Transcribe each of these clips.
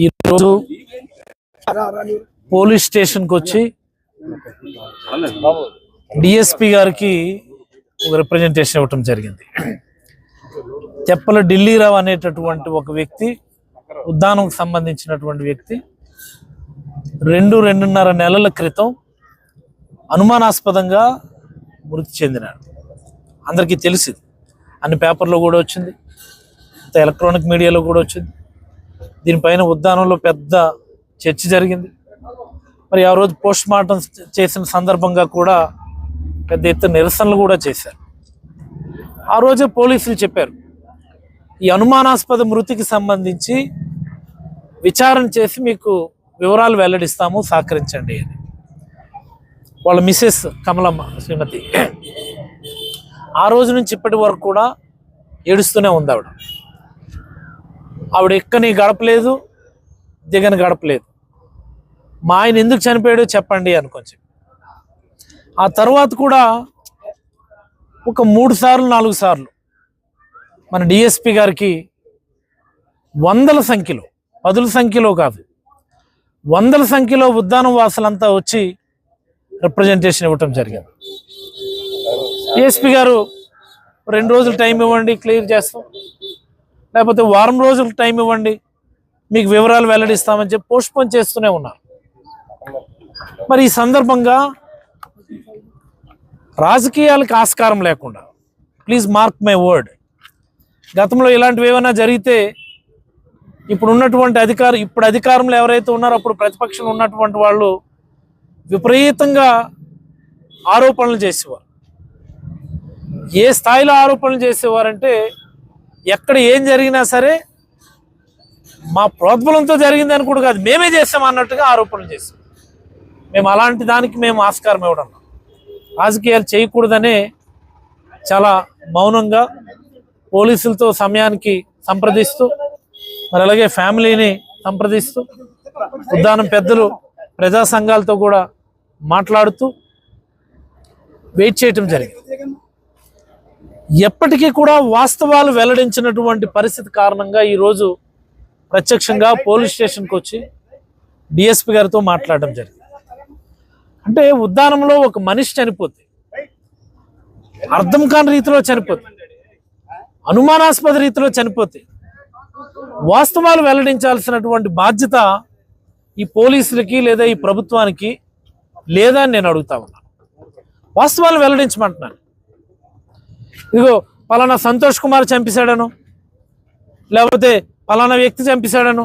ఈరోజు పోలీస్ స్టేషన్కి వచ్చి డిఎస్పి గారికి ఒక రిప్రజెంటేషన్ ఇవ్వటం జరిగింది. తెప్పల ఢిల్లీరావు అనేటటువంటి ఒక వ్యక్తి, ఉద్దానంకు సంబంధించినటువంటి వ్యక్తి 2-2.5 నెలల క్రితం అనుమానాస్పదంగా మృతి చెందినాడు. అందరికీ తెలిసింది, అన్ని పేపర్లో కూడా వచ్చింది, ఎలక్ట్రానిక్ మీడియాలో కూడా వచ్చింది. దీనిపైన ఉద్దానంలో పెద్ద చర్చ జరిగింది. మరి ఆ రోజు పోస్ట్ మార్టం చేసిన సందర్భంగా కూడా పెద్ద ఎత్తున నిరసనలు కూడా చేశారు. ఆ రోజే పోలీసులు చెప్పారు, ఈ అనుమానాస్పద మృతికి సంబంధించి విచారణ చేసి మీకు వివరాలు వెల్లడిస్తాము, సహకరించండి అని. వాళ్ళ మిసెస్ కమలమ్మ శ్రీమతి ఆ రోజు నుంచి ఇప్పటి వరకు కూడా ఏడుస్తూనే ఉంది. ఆవిడ ఎక్కని గడపలేదు, దిగని గడపలేదు. మా ఆయన ఎందుకు చనిపోయాడో చెప్పండి అనుకొని. ఆ తర్వాత కూడా ఒక 3 సార్లు 4 సార్లు మన డిఎస్పి గారికి వందల సంఖ్యలో, 10ల సంఖ్యలో కాదు, వందల సంఖ్యలో ఉద్దానం వాసులంతా వచ్చి రిప్రజెంటేషన్ ఇవ్వటం జరిగింది. డిఎస్పి గారు 2 రోజులు టైం ఇవ్వండి, క్లియర్ చేస్తాం, లేకపోతే వారం రోజులు టైం ఇవ్వండి, మీకు వివరాలు వెల్లడిస్తామని చెప్పి పోస్ట్పోన్ చేస్తూనే ఉన్నారు. మరి ఈ సందర్భంగా రాజకీయాలకు ఆస్కారం లేకుండా, ప్లీజ్ మార్క్ మై వర్డ్, గతంలో ఇలాంటివి ఏమైనా జరిగితే ఇప్పుడు అధికారంలో ఎవరైతే ఉన్నారో అప్పుడు ప్రతిపక్షంలో ఉన్నటువంటి వాళ్ళు విపరీతంగా ఆరోపణలు చేసేవారు. ఏ స్థాయిలో ఆరోపణలు చేసేవారంటే ఎక్కడ ఏం జరిగినా సరే మా ప్రోద్బలంతో జరిగింది అని కూడా కాదు, మేమే చేసాం అన్నట్టుగా ఆరోపణలు చేసాం. మేము అలాంటి దానికి మేము ఆస్కారం ఇవ్వడం, రాజకీయాలు చేయకూడదనే చాలా మౌనంగా పోలీసులతో సమయానికి సంప్రదిస్తూ, మరి అలాగే ఫ్యామిలీని సంప్రదిస్తూ, ఉద్దానం పెద్దలు ప్రజా సంఘాలతో కూడా మాట్లాడుతూ వెయిట్ చేయటం జరిగింది. ఎప్పటికీ కూడా వాస్తవాలు వెల్లడించినటువంటి పరిస్థితి కారణంగా ఈరోజు ప్రత్యక్షంగా పోలీస్ స్టేషన్కి వచ్చి డిఎస్పి గారితో మాట్లాడడం జరిగింది. అంటే ఉద్దానంలో ఒక మనిషి చనిపోతే, అర్థం కాని రీతిలో చనిపోతే, అనుమానాస్పద రీతిలో చనిపోతే వాస్తవాలు వెల్లడించాల్సినటువంటి బాధ్యత ఈ పోలీసులకి లేదా ఈ ప్రభుత్వానికి లేదా అని నేను అడుగుతా ఉన్నాను. వాస్తవాలు వెల్లడించమంటున్నాను. ఇదిగో పలానా సంతోష్ కుమార్ చంపేశాడను, లేకపోతే పలానా వ్యక్తి చంపేశాడను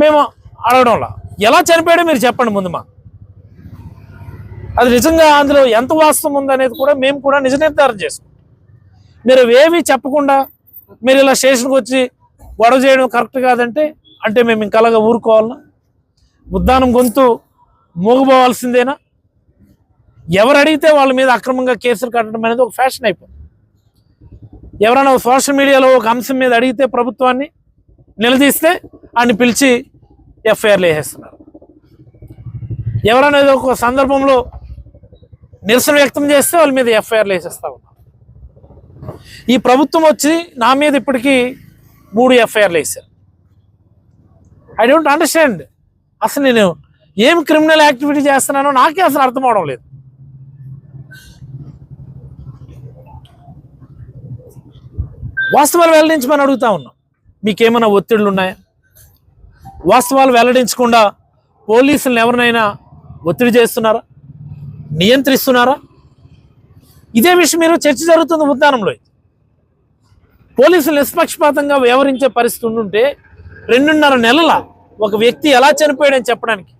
మేము అడగడంలా, ఎలా చనిపోయాడో మీరు చెప్పండి ముందు. మా అది నిజంగా అందులో ఎంత వాస్తవం ఉందనేది కూడా మేము కూడా నిజ నిర్ధారణ చేసుకుంటాం. మీరు ఏమీ చెప్పకుండా మీరు ఇలా స్టేషన్కి వచ్చి గొడవ చేయడం కరెక్ట్ కాదంటే అంటే మేము ఇంకలాగా ఊరుకోవాలన్నా? ఉద్దానం గొంతు మూగపోవాల్సిందేనా? ఎవరు అడిగితే వాళ్ళ మీద అక్రమంగా కేసులు కట్టడం అనేది ఒక ఫ్యాషన్ అయిపోయింది. ఎవరైనా సోషల్ మీడియాలో ఒక అంశం మీద అడిగితే ప్రభుత్వాన్ని నిలదీస్తే ఆయన్ని పిలిచి ఎఫ్ఐఆర్లు వేసేస్తున్నారు. ఎవరైనా ఏదో ఒక సందర్భంలో నిరసన వ్యక్తం చేస్తే వాళ్ళ మీద ఎఫ్ఐఆర్లు వేసేస్తా ఉన్నారు. ఈ ప్రభుత్వం వచ్చి నా మీద ఇప్పటికీ 3 ఎఫ్ఐఆర్లు వేశారు. I don't understand. అసలు నేను ఏం క్రిమినల్ యాక్టివిటీ చేస్తున్నానో నాకే అసలు అర్థం అవడం లేదు. వాస్తవాలు వెల్లడించమని అడుగుతా ఉన్నాం. మీకేమైనా ఒత్తిళ్ళు ఉన్నాయా? వాస్తవాలు వెల్లడించకుండా పోలీసులను ఎవరినైనా ఒత్తిడి చేస్తున్నారా, నియంత్రిస్తున్నారా? ఇదే విషయం మీరు చర్చ జరుగుతుంది ఉద్దానంలో. పోలీసులు నిష్పక్షపాతంగా వ్యవహరించే పరిస్థితి ఉండుంటే 2.5 నెలల ఒక వ్యక్తి ఎలా చనిపోయాడని చెప్పడానికి